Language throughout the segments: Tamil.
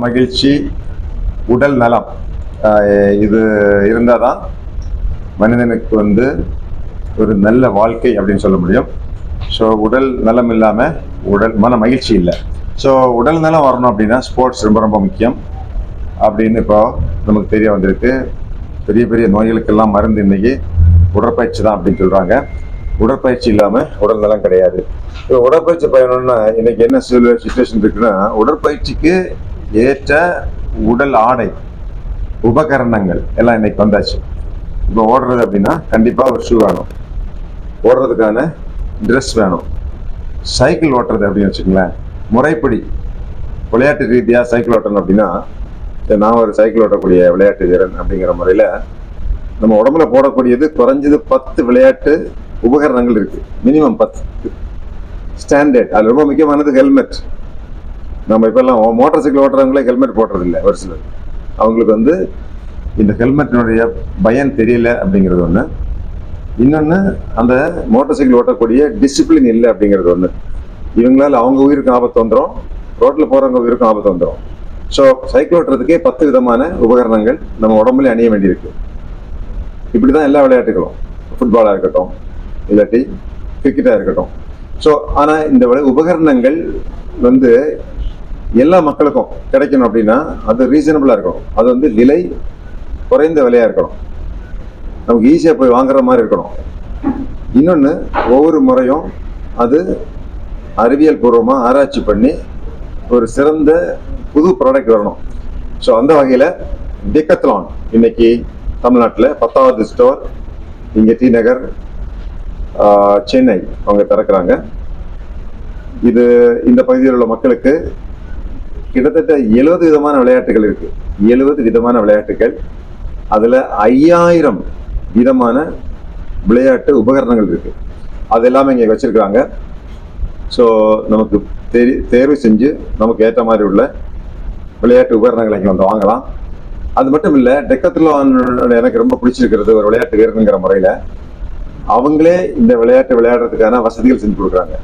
மகிழ்ச்சி, உடல் நலம் இது இருந்தால் தான் மனிதனுக்கு ஒரு நல்ல வாழ்க்கை அப்படின்னு சொல்ல முடியும். ஸோ உடல் நலம் இல்லாமல் மன மகிழ்ச்சி இல்லை. ஸோ உடல் நலம் வரணும் அப்படின்னா ஸ்போர்ட்ஸ் ரொம்ப ரொம்ப முக்கியம் அப்படின்னு இப்போ நமக்கு தெரிய வந்திருக்கு. பெரிய பெரிய நோய்களுக்கெல்லாம் மருந்து இன்னைக்கு உடற்பயிற்சி தான் அப்படின்னு சொல்கிறாங்க. உடற்பயிற்சி இல்லாமல் உடல் நலம் கிடையாது. இப்போ உடற்பயிற்சி பயணம்னா இன்னைக்கு என்ன சுச்சுவேஷன் இருக்குன்னா, உடற்பயிற்சிக்கு ஏற்ற உடல் ஆடை உபகரணங்கள் எல்லாம் இன்னைக்கு வந்தாச்சு. இப்போ ஓடுறது அப்படின்னா கண்டிப்பாக ஒரு ஷூ வேணும், ஓடுறதுக்கான ட்ரெஸ் வேணும். சைக்கிள் ஓட்டுறது அப்படின்னு வச்சுக்கங்களேன், முறைப்படி விளையாட்டு ரீதியாக சைக்கிள் ஓட்டணும் அப்படின்னா, நான் ஒரு சைக்கிள் ஓட்டக்கூடிய விளையாட்டு வீரன் அப்படிங்கிற முறையில் நம்ம உடம்புல போடக்கூடியது குறைஞ்சது 10 விளையாட்டு உபகரணங்கள் இருக்கு. Minimum 10 standard. அது ரொம்ப முக்கியமானது ஹெல்மெட். நம்ம இப்பெல்லாம் மோட்டார் சைக்கிள் ஓட்டுறவங்களே ஹெல்மெட் போடுறதில்லை. ஒரு சிலர் அவங்களுக்கு இந்த ஹெல்மெட்டினுடைய பயன் தெரியல அப்படிங்கிறது ஒன்று. இன்னொன்று, அந்த மோட்டார் சைக்கிள் ஓட்டக்கூடிய டிசிப்ளின் இல்லை அப்படிங்கிறது ஒன்று. இவங்களால அவங்க உயிருக்கும் ஆபத்து வந்துடும், ரோட்டில் போகிறவங்க உயிருக்கும் ஆபத்து வந்துடும். ஸோ சைக்கிள் ஓட்டுறதுக்கே 10 விதமான உபகரணங்கள் நம்ம உடம்புல அணிய வேண்டியிருக்கு. இப்படி தான் எல்லா விளையாட்டுகளும், ஃபுட்பாலாக இருக்கட்டும் இல்லாட்டி கிரிக்கெட்டாக இருக்கட்டும். ஸோ ஆனால் இந்த உபகரணங்கள் எல்லா மக்களுக்கும் கிடைக்கணும் அப்படின்னா அது ரீசனபிளாக இருக்கணும். அது விலை குறைந்த விலையாக இருக்கணும், நமக்கு ஈஸியாக போய் வாங்குற மாதிரி இருக்கணும். இன்னொன்று, ஒவ்வொரு முறையும் அது அறிவியல் பூர்வமாக ஆராய்ச்சி பண்ணி ஒரு சிறந்த புது ப்ராடக்ட் வரணும். ஸோ அந்த வகையில் டெக்கத்லான் இன்னைக்கு தமிழ்நாட்டில் 10வது ஸ்டோர் இங்கே டி நகர் சென்னை அவங்க திறக்கிறாங்க. இது இந்த பகுதியில் உள்ள மக்களுக்கு கிட்டத்தட்ட 70 விதமான விளையாட்டுகள் இருக்கு. 70 விதமான விளையாட்டுகள், அதில் 5000 விதமான விளையாட்டு உபகரணங்கள் இருக்கு. அது எல்லாமே இங்கே வச்சிருக்கிறாங்க. ஸோ நமக்கு தேர்வு செஞ்சு நமக்கு ஏற்ற மாதிரி உள்ள விளையாட்டு உபகரணங்களை இங்கே வந்து வாங்கலாம். அது மட்டும் இல்லை, டெக்கத்லான் எனக்கு ரொம்ப பிடிச்சிருக்கிறது ஒரு விளையாட்டு வீரனுங்கிற முறையில் அவங்களே இந்த விளையாட்டு விளையாடுறதுக்கான வசதிகள் செஞ்சு கொடுக்குறாங்க.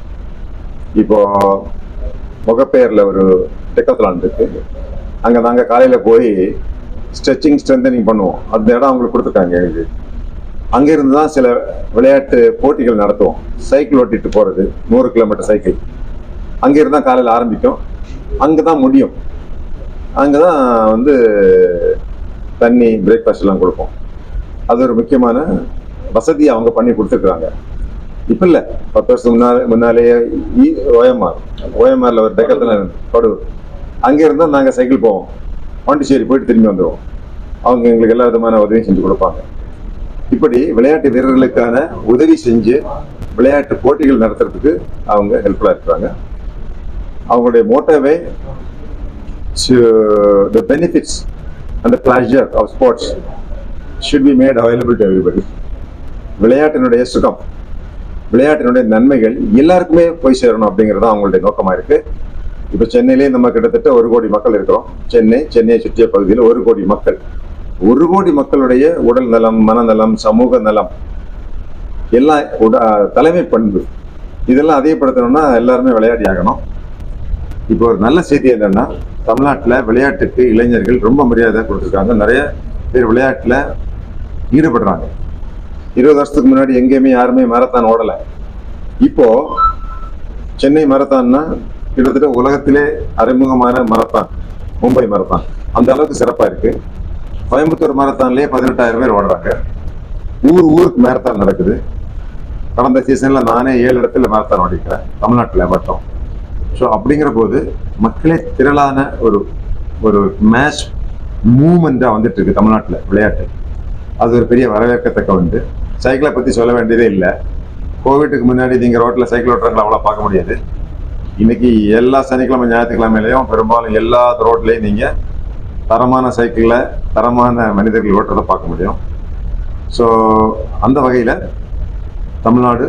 இப்போ முகப்பேரில் ஒரு டெக்கத்லான் இருக்கு, அங்கே நாங்கள் காலையில் போய் ஸ்ட்ரெச்சிங் ஸ்ட்ரென்தனிங் பண்ணுவோம். அந்த இடம் அவங்களுக்கு கொடுத்துருக்காங்க எங்களுக்கு. அங்கேருந்து தான் சில விளையாட்டு போட்டிகள் நடத்துவோம். சைக்கிள் ஓட்டிட்டு போகிறது, 100 கிலோமீட்டர் சைக்கிள் அங்கேருந்து தான் காலையில் ஆரம்பிக்கும், அங்கே தான் முடியும். அங்கே தான் வந்து தண்ணி பிரேக்ஃபாஸ்ட் எல்லாம் கொடுப்போம். அது ஒரு முக்கியமான வசதியை அவங்க பண்ணி கொடுத்துருக்குறாங்க. இப்போ இல்லை, 10 வருஷத்துக்கு முன்னாலேயே ஓஎம்ஆரில் ஒரு டெக்கத்தில் படுவோம். அங்கேருந்து தான் நாங்கள் சைக்கிள் போவோம், பாண்டிச்சேரி போயிட்டு திரும்பி வந்துடுவோம். அவங்க எங்களுக்கு எல்லா விதமான உதவியும் செஞ்சு கொடுப்பாங்க. இப்படி விளையாட்டு வீரர்களுக்கான உதவி செஞ்சு விளையாட்டு போட்டிகள் நடத்துறதுக்கு அவங்க ஹெல்ப்ஃபுல்லாக இருக்கிறாங்க. அவங்களுடைய மோட்டோவே the benefits and the pleasure of sports should be made available to everybody. விளையாட்டினுடைய சுகம், விளையாட்டினுடைய நன்மைகள் எல்லாருக்குமே போய் சேரணும் அப்படிங்கிறது தான் அவங்களுடைய நோக்கமாக இருக்கு. இப்போ சென்னையிலே நம்ம கிட்டத்தட்ட 1 கோடி மக்கள் இருக்கிறோம். சென்னையை சுற்றிய பகுதியில் 1 கோடி மக்கள். 1 கோடி மக்களுடைய உடல் நலம், மனநலம், சமூக நலம் எல்லாம் தலைமை பண்பு இதெல்லாம் அதிகப்படுத்தணும்னா எல்லாருமே விளையாடி ஆகணும். இப்போ ஒரு நல்ல செய்தி என்னன்னா, தமிழ்நாட்டில் விளையாட்டுக்கு இளைஞர்கள் ரொம்ப மரியாதை கொடுத்துருக்காங்க. நிறைய பேர் விளையாட்டில் ஈடுபடுறாங்க. 20 வருஷத்துக்கு முன்னாடி எங்கேயுமே யாருமே மாரத்தான் ஓடலை. இப்போ சென்னை மாரத்தான்னா கிட்டத்தட்ட உலகத்திலே அறிமுகமான மாரத்தான் மும்பை மாரத்தான், அந்த அளவுக்கு சிறப்பாக இருக்கு. கோயம்புத்தூர் மாரத்தான்லேயே 18,000 பேர் ஓடுறாங்க. ஊருக்கு மாரத்தான் நடக்குது. கடந்த சீசனில் நானே 7 இடத்துல மாரத்தான் ஓடிக்கிறேன், தமிழ்நாட்டில் மட்டும். ஸோ அப்படிங்கிற போது மக்களே திரளான ஒரு மேட்ச் மூவ்மெண்ட்டாக வந்துட்டு இருக்கு தமிழ்நாட்டில் விளையாட்டு. அது ஒரு பெரிய வரவேற்கத்தக்க வந்து. சைக்கிளை பற்றி சொல்ல வேண்டியதே இல்லை. கோவிட்டுக்கு முன்னாடி நீங்கள் ரோட்டில் சைக்கிள் ஓட்டுறவங்களை அவ்வளோ பார்க்க முடியாது. இன்னைக்கு எல்லா சனிக்கிழமை ஞாயிற்றுக்கிழமையிலையும் பெரும்பாலும் எல்லா ரோட்லையும் நீங்கள் தரமான சைக்கிளில் தரமான மனிதர்கள் ஓட்டுறதை பார்க்க முடியும். ஸோ அந்த வகையில் தமிழ்நாடு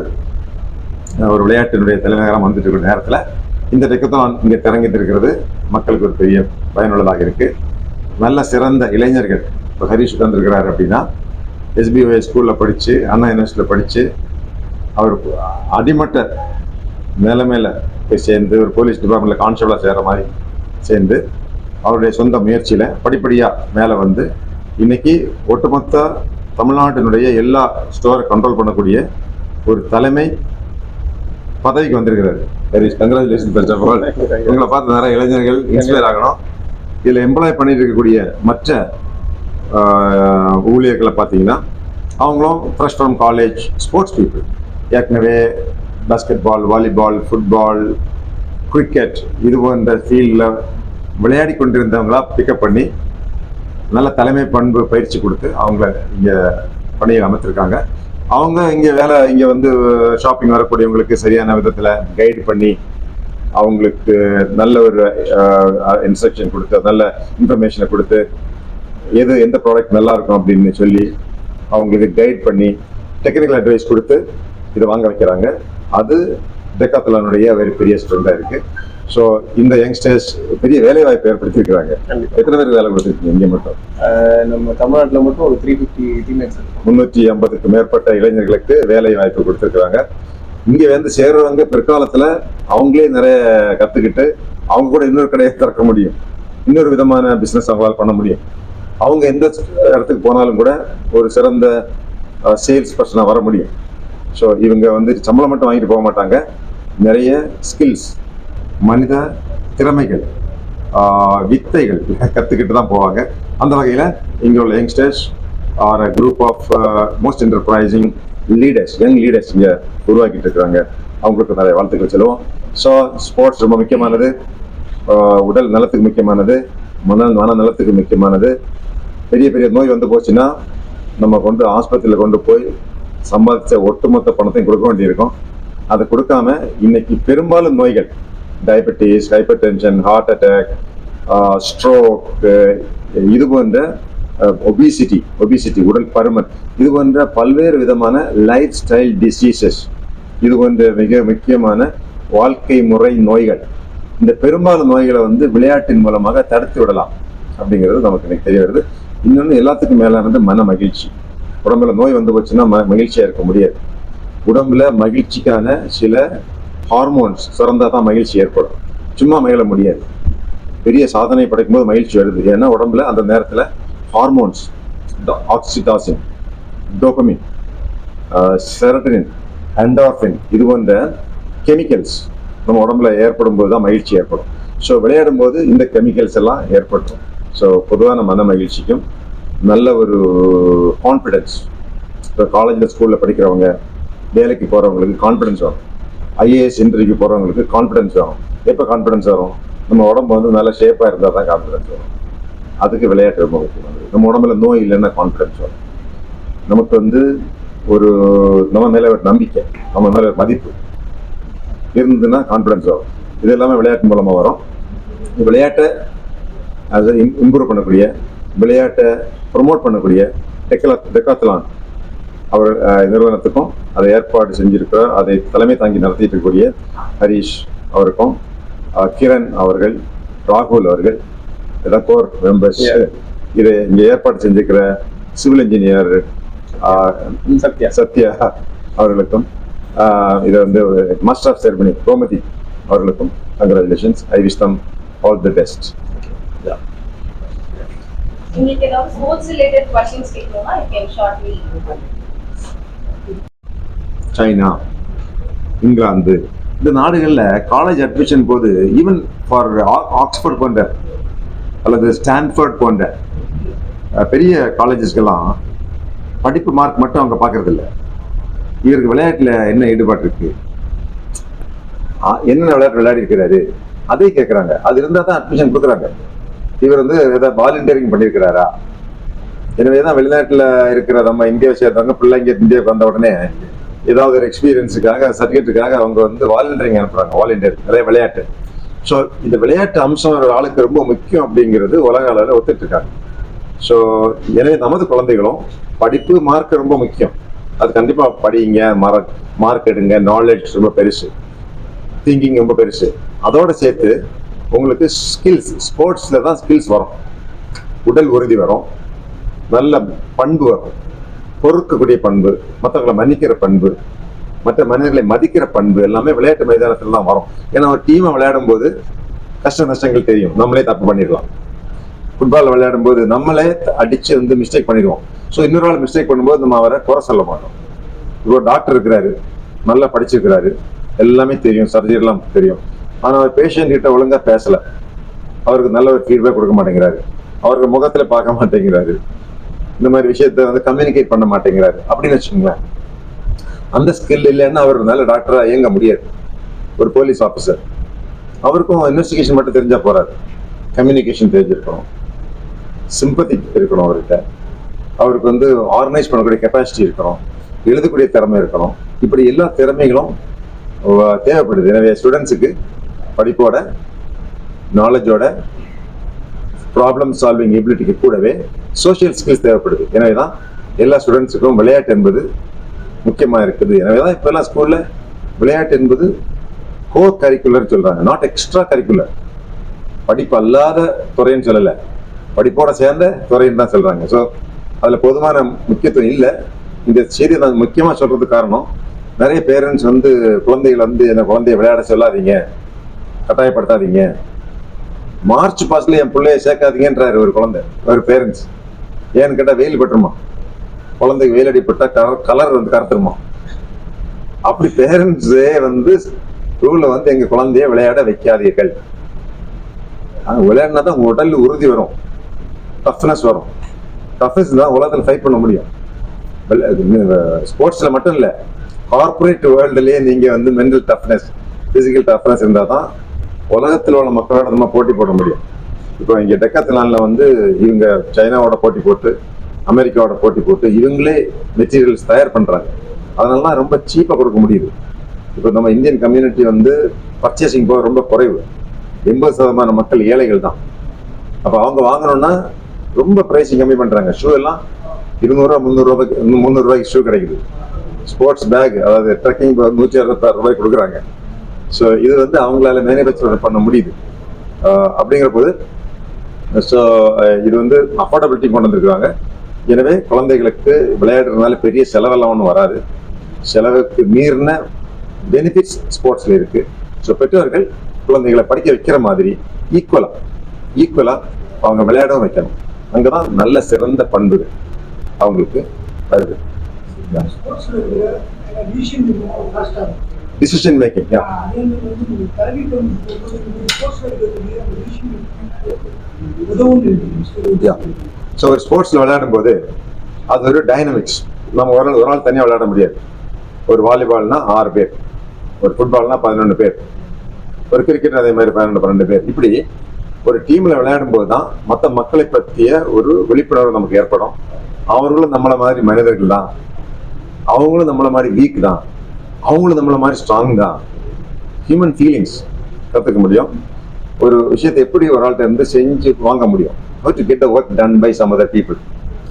ஒரு விளையாட்டினுடைய தலைநகரம் வந்துட்டு இருக்கிற நேரத்தில் இந்த டெக்கத்லான் இங்கே திறங்கிட்டு இருக்கிறது மக்களுக்கு ஒரு பெரிய பயனுள்ளதாக இருக்கு. நல்ல சிறந்த இளைஞர்கள், இப்போ ஹரிஷ் உட்கார்ந்துருக்கிறார் அப்படின்னா SBOI ஸ்கூலில் படித்து, அண்ணா யூனிவர்சிட்டியில் படித்து, அவர் அடிமட்ட மேலே போய் சேர்ந்து ஒரு போலீஸ் டிபார்ட்மெண்ட்டில் கான்ஸ்டபிளாக சேர்கிற மாதிரி சேர்ந்து அவருடைய சொந்த முயற்சியில் படிப்படியாக மேலே வந்து இன்னைக்கு ஒட்டுமொத்த தமிழ்நாட்டினுடைய எல்லா ஸ்டோரை கண்ட்ரோல் பண்ணக்கூடிய ஒரு தலைமை பதவிக்கு வந்திருக்கிறாரு. Congratulation first of all. உங்களை பார்த்து நிறைய இளைஞர்கள் இன்ஸ்பயர் ஆகணும். இதில் எம்ப்ளாய் பண்ணிட்டு இருக்கக்கூடிய மற்ற ஊழியர்களை பார்த்தீங்கன்னா அவங்களும் fresh from college sports people. ஏற்கனவே basketball, volleyball, football, cricket இது போன்ற ஃபீல்டில் விளையாடி கொண்டிருந்தவங்களா பிக்கப் பண்ணி நல்ல தலைமை பண்பு பயிற்சி கொடுத்து அவங்கள இங்கே பணியில் அமைத்திருக்காங்க. அவங்க இங்கே வந்து ஷாப்பிங் வரக்கூடியவங்களுக்கு சரியான விதத்தில் கைடு பண்ணி அவங்களுக்கு நல்ல ஒரு இன்ஸ்ட்ரக்ஷன் கொடுத்து, நல்ல இன்ஃபர்மேஷனை கொடுத்து, எந்த ப்ராடக்ட் நல்லா இருக்கும் அப்படின்னு சொல்லி அவங்களுக்கு கைட் பண்ணி டெக்னிக்கல் அட்வைஸ் கொடுத்து இதை வாங்க வைக்கிறாங்க. அது டெக்காத்லானுடைய ஒரு பெரிய ஸ்ட்ரென்த்தாக இருக்கு. ஸோ இந்த யங்ஸ்டர்ஸ் பெரிய வேலை வாய்ப்பு ஏற்படுத்தியிருக்கிறாங்க. எத்தனை பேருக்கு வேலை கொடுத்துருக்கீங்க இங்கே மட்டும்? நம்ம தமிழ்நாட்டில் மட்டும் ஒரு 350 டீமேட்ஸ், 350க்கு மேற்பட்ட இளைஞர்களுக்கு வேலை வாய்ப்பு கொடுத்துருக்குறாங்க. இங்கே வந்து சேர்றவங்க பிற்காலத்தில் அவங்களே நிறைய கற்றுக்கிட்டு அவங்க கூட இன்னொரு கடையை திறக்க முடியும், இன்னொரு விதமான பிஸ்னஸ் அவங்களால பண்ண முடியும். அவங்க எந்த இடத்துக்கு போனாலும் கூட ஒரு சிறந்த சேல்ஸ் பர்சனாக வர முடியும். ஸோ இவங்க வந்து சம்பளம் மட்டும் வாங்கிட்டு போக மாட்டாங்க, நிறைய ஸ்கில்ஸ், மனித திறமைகள், வித்தைகள் கற்றுக்கிட்டு தான் போவாங்க. அந்த வகையில் இங்கே உள்ள youngsters are a group of most enterprising leaders, young leaders இங்கே உருவாக்கிட்டு இருக்கிறாங்க. அவங்களுக்கு நிறைய வாழ்த்துக்கள் சொல்லுவோம். ஸோ ஸ்போர்ட்ஸ் ரொம்ப முக்கியமானது, உடல் நலத்துக்கு முக்கியமானது, மன நலத்துக்கு முக்கியமானது. பெரிய பெரிய நோய் வந்து போச்சுன்னா நம்ம ஆஸ்பத்திரியில் கொண்டு போய் சம்பாதிச்ச ஒட்டுமொத்த பணத்தையும் கொடுக்க வேண்டியிருக்கும். அதை கொடுக்காம இன்னைக்கு பெரும்பாலும் நோய்கள், diabetes, hypertension, heart attack, stroke, இது போன்ற ஒபிசிட்டி உடல் பருமன், இது போன்ற பல்வேறு விதமான லைஃப் ஸ்டைல் டிசீசஸ், இது போன்ற மிக முக்கியமான வாழ்க்கை முறை நோய்கள், இந்த பெரும்பாலும் நோய்களை வந்து விளையாட்டின் மூலமாக தடுத்து விடலாம் அப்படிங்கிறது நமக்கு இன்னைக்கு தெரிய வருது. இன்னொன்று எல்லாத்துக்கும் மேலானது மன மகிழ்ச்சி. உடம்புல நோய் வந்து போச்சுன்னா மகிழ்ச்சியா இருக்க முடியாது. உடம்புல மகிழ்ச்சிக்கான சில ஹார்மோன்ஸ் சுரந்தா தான் மகிழ்ச்சி ஏற்படும். சும்மா மகிழ முடியாது. பெரிய சாதனை படைக்கும் போது மகிழ்ச்சி வருது. ஏன்னா உடம்புல அந்த நேரத்துல ஹார்மோன்ஸ், ஆக்சிடாசின், டோபமின், செரட்டனின், என்டார்பின், இது போன்ற கெமிக்கல்ஸ் நம்ம உடம்புல ஏற்படும் போது தான் மகிழ்ச்சி ஏற்படும். ஸோ விளையாடும் போது இந்த கெமிக்கல்ஸ் எல்லாம் ஏற்படும். ஸோ பொதுவான மன மகிழ்ச்சிக்கும் நல்ல ஒரு கான்ஃபிடென்ஸ், இப்போ காலேஜில் ஸ்கூலில் படிக்கிறவங்க, வேலைக்கு போகிறவங்களுக்கு கான்ஃபிடென்ஸ் வரும். ஐஏஎஸ் இன்டர்வியூக்கு போகிறவங்களுக்கு கான்ஃபிடென்ஸ் வரும். எப்போ கான்ஃபிடென்ஸ் வரும்? நம்ம உடம்பு வந்து நல்ல ஷேப்பாக இருந்தால் தான் கான்ஃபிடென்ஸ் வரும். அதுக்கு விளையாட்டு ரொம்ப முக்கியமானது. நம்ம உடம்புல நோய் இல்லைன்னா கான்ஃபிடென்ஸ் வரும். நமக்கு வந்து ஒரு நம்ம மேலே ஒரு நம்பிக்கை, நம்ம மேலே ஒரு மதிப்பு இருந்ததுன்னா கான்ஃபிடென்ஸ் வரும். இது எல்லாமே விளையாட்டு மூலமாக வரும். விளையாட்டை அதை இம்ப்ரூவ் பண்ணக்கூடிய, விளையாட்டை ப்ரொமோட் பண்ணக்கூடிய டெக்காத்லான் அவர் நிறுவனத்துக்கும் அதை ஏற்பாடு செஞ்சிருக்கிறார். அதை தலைமை தாங்கி நடத்திட்டு இருக்கக்கூடிய ஹரீஷ் அவருக்கும், கிரண் அவர்கள், ராகுல் அவர்கள், இதான் கோர் மெம்பர்ஸ். இதை இங்கே ஏற்பாடு செஞ்சிருக்கிற சிவில் இன்ஜினியர் சத்யா அவர்களுக்கும், இதை வந்து மாஸ்டர் ஆஃப் செரமனி கோமதி அவர்களுக்கும் congratulations. I wish them all the best. உங்களுக்கு ஏதாவது ஸ்போர்ட்ஸ் ரிலேட்டட் क्वेश्चंस கேட்கணும்னா you can shortly. China, England, இந்த நாடுகளில் காலேஜ் அட்மிஷன் போது ஈவன் ஃபார் ஆக்ஸ்போர்ட் போன்ற அல்லது ஸ்டான்ஃபோர்ட் போன்ற பெரிய காலேஜஸ்க்கெல்லாம் படிப்பு மார்க் மட்டும் அவங்க பார்க்கறது இல்லை. இவருக்கு விளையாட்டில் என்ன ஈடுபாடு இருக்கு, என்னென்ன விளையாட்டு விளையாடி இருக்கிறாரு, அதே கேட்குறாங்க. அது இருந்தால் தான் அட்மிஷன் கொடுக்குறாங்க. இவர் வந்து ஏதாவது வாலண்டியரிங் பண்ணியிருக்கிறாரா? எனவே தான் வெளிநாட்டில் இருக்கிற நம்ம இந்தியாவை சேர்ந்தவங்க பிள்ளைங்க இந்தியாவுக்கு வந்த உடனே ஏதாவது ஒரு எக்ஸ்பீரியன்ஸுக்காக, சர்டிஃபிகேட்டுக்காக அவங்க வந்து வாலண்டியரிங் அனுப்புறாங்க. வாலண்டியர் நிறைய விளையாட்டு. ஸோ இந்த விளையாட்டு அம்சம் ஒரு ஆளுக்கு ரொம்ப முக்கியம் அப்படிங்கிறது உலக அளவில் ஒத்துட்டு இருக்காங்க. ஸோ எனவே நமது குழந்தைகளும் படிப்பு மார்க் ரொம்ப முக்கியம். அது கண்டிப்பாக படிங்க, மார்க் எடுங்க. நாலேஜ் ரொம்ப பெருசு, திங்கிங் ரொம்ப பெருசு. அதோட சேர்த்து உங்களுக்கு ஸ்கில்ஸ், ஸ்போர்ட்ஸில் தான் ஸ்கில்ஸ் வரும். உடல் உறுதி வரும், நல்ல பண்பு வரும், பொறுக்கக்கூடிய பண்பு, மற்றவங்களை மன்னிக்கிற பண்பு, மற்ற மனிதர்களை மதிக்கிற பண்பு எல்லாமே விளையாட்டு மைதானத்தில் தான் வரும். ஏன்னா ஒரு டீமை விளையாடும் போது கஷ்ட நஷ்டங்கள் தெரியும். நம்மளே தப்பு பண்ணிடலாம். ஃபுட்பால் விளையாடும் போது நம்மளே அடிச்சு வந்து மிஸ்டேக் பண்ணிடுவோம். ஸோ இன்னொரு ஆள் மிஸ்டேக் பண்ணும்போது நம்ம அவரை குறை சொல்ல மாட்டோம். இப்போ டாக்டர் இருக்கிறாரு, நல்லா படிச்சிருக்கிறாரு, எல்லாமே தெரியும், சர்ஜரிலாம் தெரியும். ஆனால் அவர் பேஷண்ட் கிட்ட ஒழுங்கா பேசல, அவருக்கு நல்ல ஒரு ஃபீட்பேக் கொடுக்க மாட்டேங்கிறாரு, அவருக்கு முகத்துல பார்க்க மாட்டேங்கிறாரு, இந்த மாதிரி விஷயத்த வந்து கம்யூனிகேட் பண்ண மாட்டேங்கிறாரு அப்படின்னு வச்சுக்கோங்களேன். அந்த ஸ்கில் இல்லைன்னா அவர் நல்ல டாக்டரா இயங்க முடியாது. ஒரு போலீஸ் ஆஃபீஸர், அவருக்கும் இன்வெஸ்டிகேஷன் மட்டும் தெரிஞ்சா போறாரு, கம்யூனிகேஷன் தெரிஞ்சிருக்கணும், சிம்பத்தி இருக்கணும் அவர்கிட்ட, அவருக்கு வந்து ஆர்கனைஸ் பண்ணக்கூடிய கெப்பாசிட்டி இருக்கணும், எழுதக்கூடிய திறமை இருக்கணும். இப்படி எல்லா திறமைகளும் தேவைப்படுது. எனவே ஸ்டூடெண்ட்ஸுக்கு படிப்போட, நாலேஜோட, ப்ராப்ளம் சால்விங் எபிலிட்டிக்கு கூடவே சோஷியல் ஸ்கில்ஸ் தேவைப்படுது. எனவே தான் எல்லா ஸ்டூடெண்ட்ஸுக்கும் விளையாட்டு என்பது முக்கியமாக இருக்குது. எனவே தான் இப்போ எல்லாம் ஸ்கூலில் விளையாட்டு என்பது கோர் கரிக்குலர் சொல்கிறாங்க, நாட் எக்ஸ்ட்ரா கரிக்குலர். படிப்பு அல்லாத துறைன்னு சொல்லலை, படிப்போட சேர்ந்த துறைன்னு தான் சொல்கிறாங்க. ஸோ அதில் பொதுவான முக்கியத்துவம் இல்லை. இந்த செய்தியை நான் முக்கியமாக சொல்கிறதுக்கு காரணம், நிறைய பேரண்ட்ஸ் வந்து குழந்தைகள் வந்து என்ன குழந்தைய விளையாட சொல்லாதீங்க, கட்டாயப்படுத்தாதீங்க, மார்ச் பாஸ்ட்ல என் பிள்ளைய சேர்க்காதீங்கன்றாரு ஒரு குழந்தை, ஒரு பேரண்ட்ஸ். ஏன்னு கேட்டால் வெயில் பட்டுருமா, குழந்தைக்கு வெயில் அடிப்பட்டா கலர் வந்து கருத்துருமா. அப்படி பேரண்ட்ஸே வந்து ரூல்ல வந்து எங்க குழந்தைய விளையாட வைக்காதீர்கள். விளையாடினா தான் உடல் உறுதி வரும், டஃப்னஸ் வரும். டஃப்னஸ் தான் உலகத்தில் ஃபைட் பண்ண முடியும். ஸ்போர்ட்ஸ்ல மட்டும் இல்லை, கார்பரேட் வேர்ல்டுலேயே நீங்க வந்து மென்டல் டஃப்னஸ், பிசிக்கல் டஃப்னஸ் இருந்தால் தான் உலகத்தில் உள்ள மக்களோட நம்ம போட்டி போட முடியும். இப்போ இங்கே டெக்காத்லான்ல வந்து இவங்க சைனாவோட போட்டி போட்டு, அமெரிக்காவோட போட்டி போட்டு இவங்களே மெட்டீரியல்ஸ் தயார் பண்றாங்க. அதனால ரொம்ப சீப்பாக கொடுக்க முடியுது. இப்போ நம்ம இந்தியன் கம்யூனிட்டி வந்து பர்ச்சேசிங் போக ரொம்ப குறைவு. 80% மக்கள் ஏழைகள் தான். அப்போ அவங்க வாங்கணும்னா ரொம்ப பிரைஸிங் கம்மி பண்றாங்க. ஷூ எல்லாம் 200 300 ரூபாய்க்கு ஷூ கிடைக்குது. ஸ்போர்ட்ஸ் பேக், அதாவது ட்ரெக்கிங் பேக் 166 ரூபாய்க்கு கொடுக்குறாங்க. ஸோ இது வந்து அவங்களால மேனுஃபேக்சர் பண்ண முடியுது. அப்படிங்கிற போது ஸோ இது வந்து அஃபோர்டபிலிட்டி கொண்டு வந்திருக்காங்க. எனவே குழந்தைகளுக்கு விளையாடுறதுனால பெரிய செலவெல்லாம் ஒன்றும் வராது. செலவுக்கு மீறின பெனிஃபிட்ஸ் ஸ்போர்ட்ஸில் இருக்கு. ஸோ பெற்றோர்கள் குழந்தைகளை படிக்க வைக்கிற மாதிரி ஈக்குவலா அவங்க விளையாடவும் வைக்கணும். அங்கதான் நல்ல சிறந்த பண்புகள் அவங்களுக்கு வருது. டிசிஷன் மேக்கிங் ஸோ ஒரு ஸ்போர்ட்ஸ்ல விளையாடும் போது அது ஒரு டைனமிக்ஸ். நம்ம ஒரு நாள் தனியாக விளையாட முடியாது. ஒரு வாலிபால்னா 6 பேர், ஒரு ஃபுட்பால்னா 11 பேர், ஒரு கிரிக்கெட் அதே மாதிரி 12 பேர். இப்படி ஒரு டீம்ல விளையாடும் போது தான் மற்ற மக்களை பற்றிய ஒரு விழிப்புணர்வு நமக்கு ஏற்படும். அவர்களும் நம்மள மாதிரி மனிதர்கள் தான், அவங்களும் நம்மள மாதிரி வீக் தான், அவங்களும் நம்மள மாதிரி ஸ்ட்ராங் தான். ஹியூமன் ஃபீலிங்ஸ் கற்றுக்க முடியும். ஒரு விஷயத்தை எப்படி ஒரு ஆள்கிட்ட இருந்து செஞ்சு வாங்க முடியும். How to get the work done by some other people.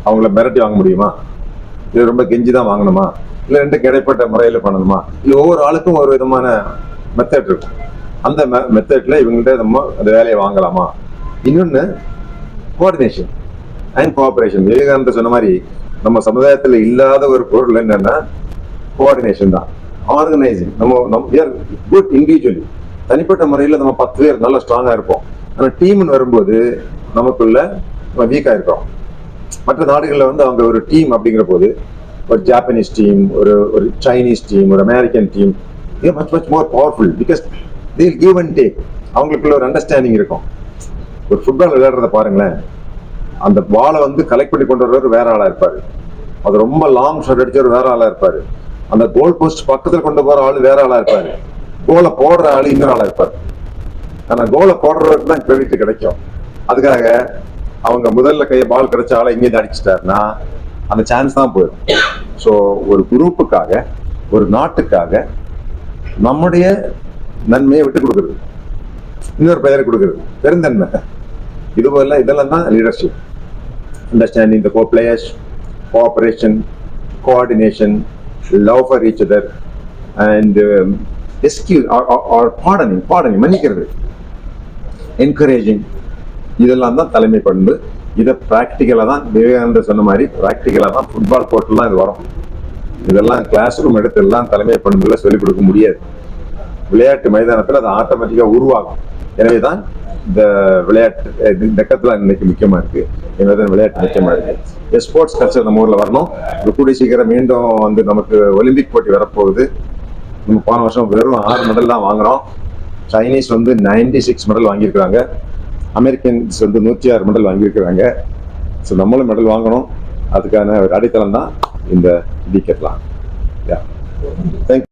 அவங்கள மிரட்டி வாங்க முடியுமா, இல்லை ரொம்ப கெஞ்சி தான் வாங்கணுமா, இல்லை ரெண்டுக்கு இடைப்பட்ட முறையில் பண்ணணுமா, இல்லை ஒவ்வொரு ஆளுக்கும் ஒரு விதமான மெத்தட் இருக்கும். அந்த மெத்தட்ல இவங்கள்ட்ட நம்ம அந்த வேலையை வாங்கலாமா. இன்னொன்று கோஆர்டினேஷன் அண்ட் கோஆபரேஷன். விவேகானந்தர் சொன்ன மாதிரி நம்ம சமுதாயத்தில் இல்லாத ஒரு பொருள் என்னன்னா கோஆர்டினேஷன் தான். ஆர்கனைசிங். நம்ம குட் இண்டிவிஜுவலி, தனிப்பட்ட முறையில் நம்ம 10 பேர் நல்லா ஸ்ட்ராங்காக இருப்போம். ஆனால் டீம்னு வரும்போது நமக்குள்ள நம்ம வீக்காக இருக்கோம். மற்ற நாடுகளில் வந்து அவங்க ஒரு டீம் அப்படிங்கிற போது ஒரு ஜாப்பனீஸ் டீம், ஒரு சைனீஸ் டீம், ஒரு அமெரிக்கன் டீம், இது much more powerful. Because they will give and take. அவங்களுக்குள்ள ஒரு அண்டர்ஸ்டாண்டிங் இருக்கும். ஒரு ஃபுட்பால் விளையாடுறத பாருங்களேன், அந்த பாலை வந்து கலெக்ட் பண்ணி கொண்டு வரவர் வேற ஆளா இருப்பாரு, அது ரொம்ப லாங் ஷாட் அடிச்சவர் வேற ஆளா இருப்பாரு, அந்த கோல் போஸ்ட் பக்கத்துல கொண்டு போற ஆளு வேற ஆளா இருப்பாரு, கோலை போடுற ஆளு இன்னொரு ஆளா இருப்பாரு. ஆனா கோலை போடுறவருக்கு தான் கிரெடிட் கிடைக்கும். அதுக்காக அவங்க முதல்ல பால் கிடைச்ச ஆளை இங்கே அடிச்சுட்டாருன்னா அந்த சான்ஸ் தான் போயிடும். ஸோ ஒரு குரூப்புக்காக, ஒரு நாட்டுக்காக நம்முடைய நன்மையை விட்டு கொடுக்குறது, இன்னொரு பெயரை கொடுக்குறது பெருந்தன்மை. இதெல்லாம் தான் leadership. Understanding the co players, cooperation, coordination, love for each other and excuse or pardoning மன்னிக்கிறது, என்கரேஜிங். இதெல்லாம் தான் தலைமை பண்பு. இதை ப்ராக்டிக்கலாக தான் விவேகானந்தர் சொன்ன மாதிரி ப்ராக்டிக்கலாக தான் ஃபுட்பால் கோர்ட்லாம் இது வரும். இதெல்லாம் கிளாஸ் ரூம் எடுத்துலாம் தலைமை பண்புல சொல்லிக் கொடுக்க முடியாது. விளையாட்டு மைதானத்தில் அது ஆட்டோமேட்டிக்காக உருவாகும். எனவே தான் இந்த விளையாட்டு டக்கத்தில் இன்னைக்கு முக்கியமாக இருக்கு. எனவே விளையாட்டு முக்கியமாக இருக்கு. ஸ்போர்ட்ஸ் கல்ச்சர் நம்ம ஊரில் வரணும். கூடிய சீக்கிரம் மீண்டும் வந்து நமக்கு ஒலிம்பிக் போட்டி வரப்போகுது. நம்ம போன வருஷம் வெறும் 6 மெடல் தான் வாங்குறோம். சைனீஸ் வந்து 96 மெடல் வாங்கியிருக்கிறாங்க. அமெரிக்கன்ஸ் வந்து 106 மெடல் வாங்கியிருக்கிறாங்க. ஸோ நம்மளும் மெடல் வாங்கணும். அதுக்கான ஒரு அடித்தளம் தான் இந்த டிக்கெட்லாம். தேங்க்யூ.